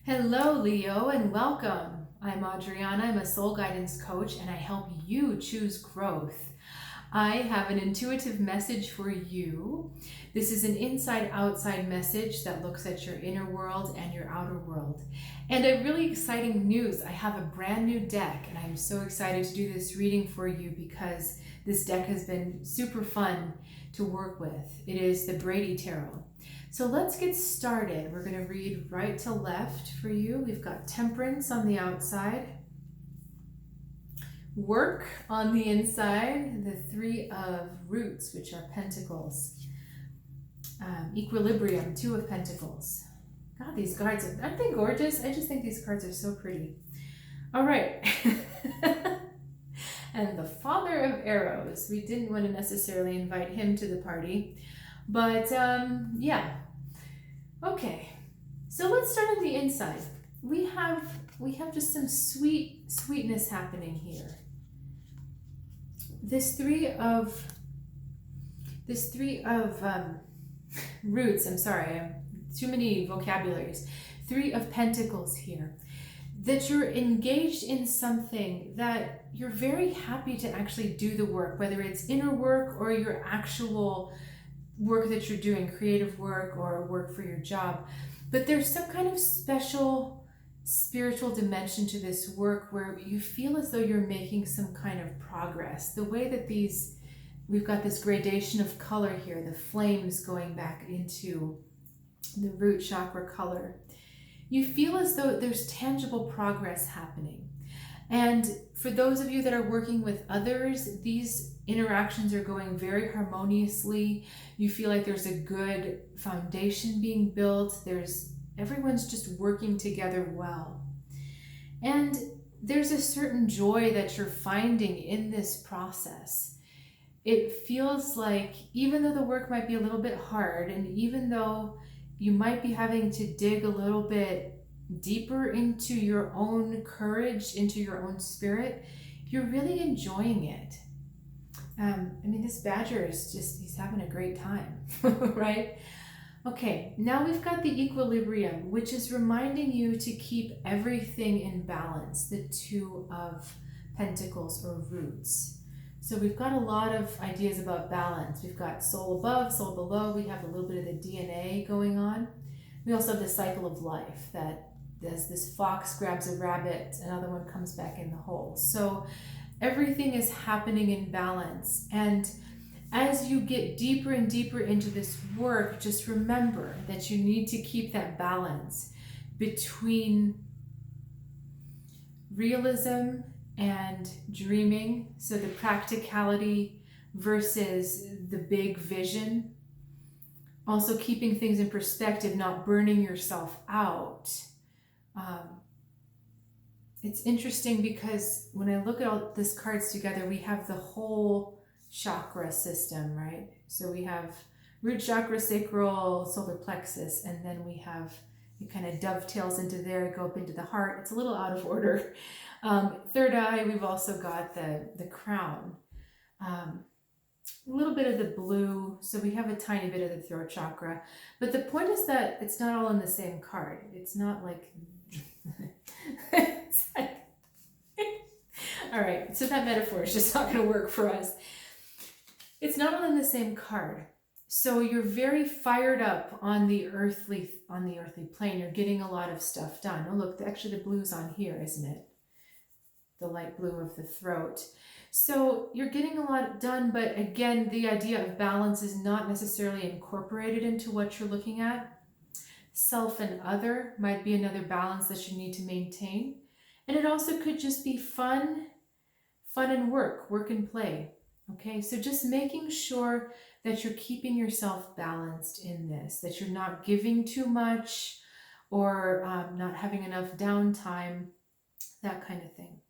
Hello, Leo, and welcome. I'm Adriana. I'm a soul guidance coach, and I help you choose growth. I have an intuitive message for you. This is an inside outside message that looks at your inner world and your outer world. And a really exciting news, I have a brand new deck, and I'm so excited to do this reading for you because this deck has been super fun to work with. It is the Brady Tarot. So let's get started. We're going to read right to left for you. We've got Temperance on the outside, Work on the inside, the Three of Roots, which are Pentacles, Equilibrium, Two of Pentacles. God, these cards, aren't they gorgeous? I just think these cards are so pretty. All right. And the Father of Arrows. We didn't want to necessarily invite him to the party, but yeah. Okay, so let's start on the inside. We have just some sweetness happening here. This three of roots. I'm sorry, I have too many vocabularies. Three of Pentacles here. That you're engaged in something that you're very happy to actually do the work, whether it's inner work or your actual work that you're doing, creative work or work for your job. But there's some kind of special spiritual dimension to this work where you feel as though you're making some kind of progress. The way that we've got this gradation of color here, the flames going back into the root chakra color. You feel as though there's tangible progress happening. And for those of you that are working with others, these interactions are going very harmoniously. You feel like there's a good foundation being built. Everyone's just working together well. And there's a certain joy that you're finding in this process. It feels like even though the work might be a little bit hard, and even though you might be having to dig a little bit deeper into your own courage, into your own spirit, you're really enjoying it. This badger he's having a great time, right? Okay, now we've got the equilibrium, which is reminding you to keep everything in balance, the Two of Pentacles or roots. So we've got a lot of ideas about balance. We've got soul above, soul below. We have a little bit of the DNA going on. We also have the cycle of life that as this fox grabs a rabbit, another one comes back in the hole. So everything is happening in balance. And as you get deeper and deeper into this work, just remember that you need to keep that balance between realism and dreaming. So the practicality versus the big vision. Also keeping things in perspective, not burning yourself out. It's interesting because when I look at all these cards together, we have the whole chakra system, right? So we have root chakra, sacral, solar plexus, and then we have, it kind of dovetails into there, go up into the heart. It's a little out of order. Third eye, we've also got the crown. A little bit of the blue, so we have a tiny bit of the throat chakra. But the point is that it's not all in the same card. It's not like... all right, so that metaphor is just not going to work for us. It's not all in the same card. So you're very fired up on the earthly plane. You're getting a lot of stuff done. Oh, look, actually the blue's on here, isn't it? The light blue of the throat. So you're getting a lot done, but again, the idea of balance is not necessarily incorporated into what you're looking at. Self and other might be another balance that you need to maintain. And it also could just be fun and work and play. Okay, so just making sure that you're keeping yourself balanced in this, that you're not giving too much or not having enough downtime, that kind of thing.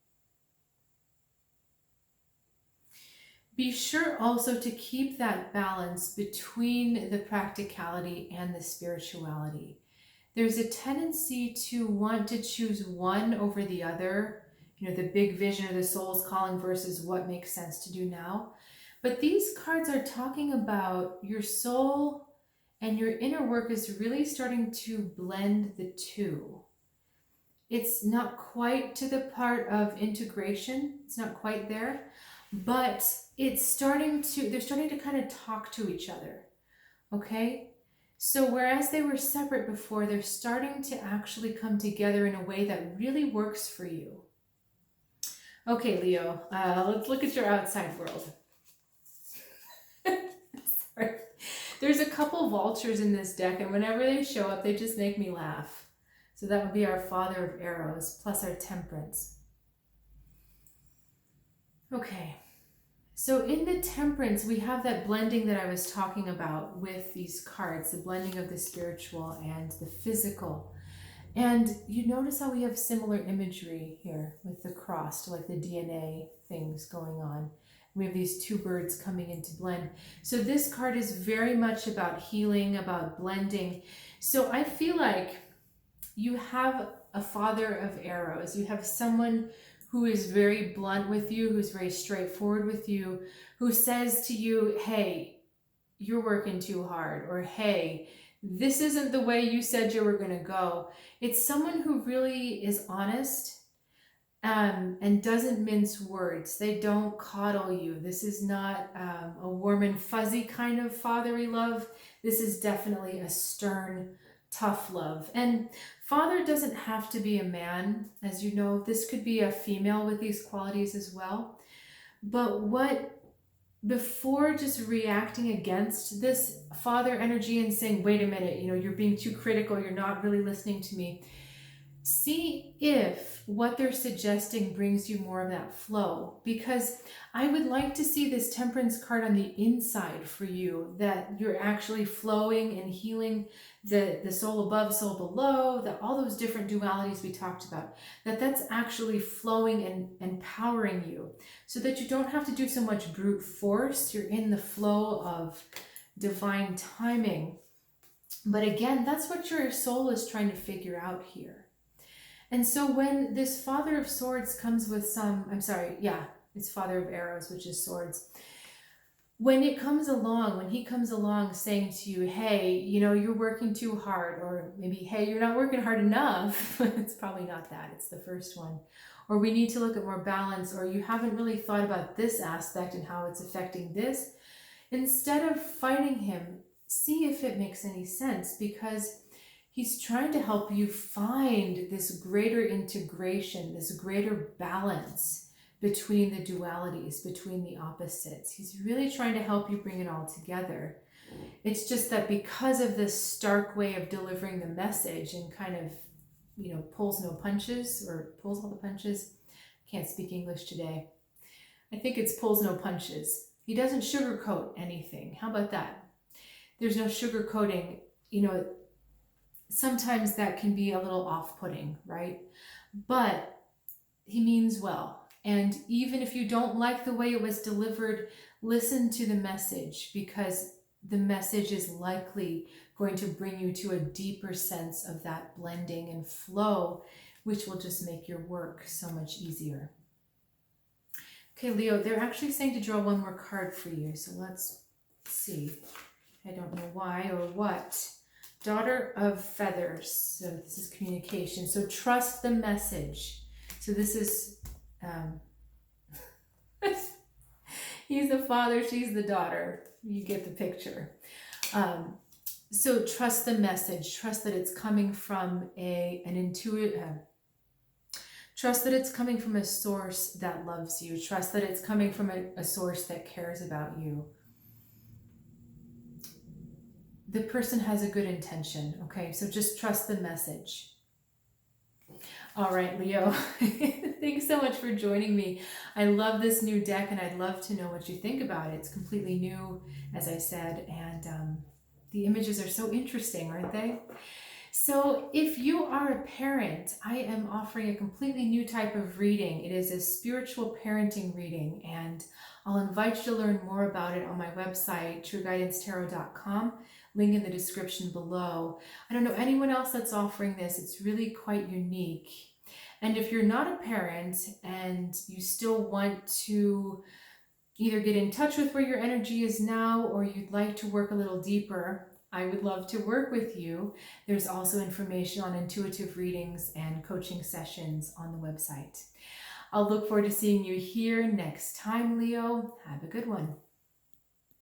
Be sure also to keep that balance between the practicality and the spirituality. There's a tendency to want to choose one over the other, the big vision or the soul's calling versus what makes sense to do now. But these cards are talking about your soul and your inner work is really starting to blend the two. It's not quite to the part of integration. It's not quite there, but they're starting to kind of talk to each other. Okay? So whereas they were separate before, they're starting to actually come together in a way that really works for you. Okay, Leo, let's look at your outside world. Sorry. There's a couple vultures in this deck, and whenever they show up, they just make me laugh. So that would be our Father of Arrows, plus our Temperance. Okay. So in the Temperance, we have that blending that I was talking about with these cards, the blending of the spiritual and the physical. And you notice how we have similar imagery here with the cross, like the DNA things going on. We have these two birds coming into blend. So this card is very much about healing, about blending. So I feel like you have a Father of Arrows. You have someone who is very blunt with you, who's very straightforward with you, who says to you, hey, you're working too hard, or hey, this isn't the way you said you were going to go. It's someone who really is honest and doesn't mince words. They don't coddle you. This is not a warm and fuzzy kind of fatherly love. This is definitely a stern, tough love. And father doesn't have to be a man, as you know. This could be a female with these qualities as well. But before just reacting against this father energy and saying, wait a minute, you're being too critical, you're not really listening to me, see if what they're suggesting brings you more of that flow. Because I would like to see this Temperance card on the inside for you, that you're actually flowing and healing the soul above, soul below, all those different dualities we talked about, that's actually flowing and empowering you, so that you don't have to do so much brute force. You're in the flow of divine timing. But again, that's what your soul is trying to figure out here. And so when this Father of Swords comes with it's Father of Arrows, which is swords. When he comes along saying to you, hey, you're working too hard, or maybe, hey, you're not working hard enough. It's probably not that. It's the first one. Or we need to look at more balance, or you haven't really thought about this aspect and how it's affecting this. Instead of fighting him, see if it makes any sense, because he's trying to help you find this greater integration, this greater balance between the dualities, between the opposites. He's really trying to help you bring it all together. It's just that because of this stark way of delivering the message and kind of, pulls no punches, or pulls all the punches. Can't speak English today. I think it's pulls no punches. He doesn't sugarcoat anything. How about that? There's no sugarcoating. Sometimes that can be a little off-putting, right? But he means well. And even if you don't like the way it was delivered, listen to the message, because the message is likely going to bring you to a deeper sense of that blending and flow, which will just make your work so much easier. Okay, Leo, they're actually saying to draw one more card for you. So let's see. I don't know why or what. Daughter of Feathers. So this is communication. So trust the message. So this is, he's the father, she's the daughter. You get the picture. So trust the message. Trust that it's coming from an intuitive, trust that it's coming from a source that loves you. Trust that it's coming from a source that cares about you. The person has a good intention, okay? So just trust the message. All right, Leo, thanks so much for joining me. I love this new deck, and I'd love to know what you think about it. It's completely new, as I said, and the images are so interesting, aren't they? So if you are a parent, I am offering a completely new type of reading. It is a spiritual parenting reading, and I'll invite you to learn more about it on my website, trueguidancetarot.com. Link in the description below. I don't know anyone else that's offering this. It's really quite unique. And if you're not a parent and you still want to either get in touch with where your energy is now, or you'd like to work a little deeper, I would love to work with you. There's also information on intuitive readings and coaching sessions on the website. I'll look forward to seeing you here next time, Leo. Have a good one.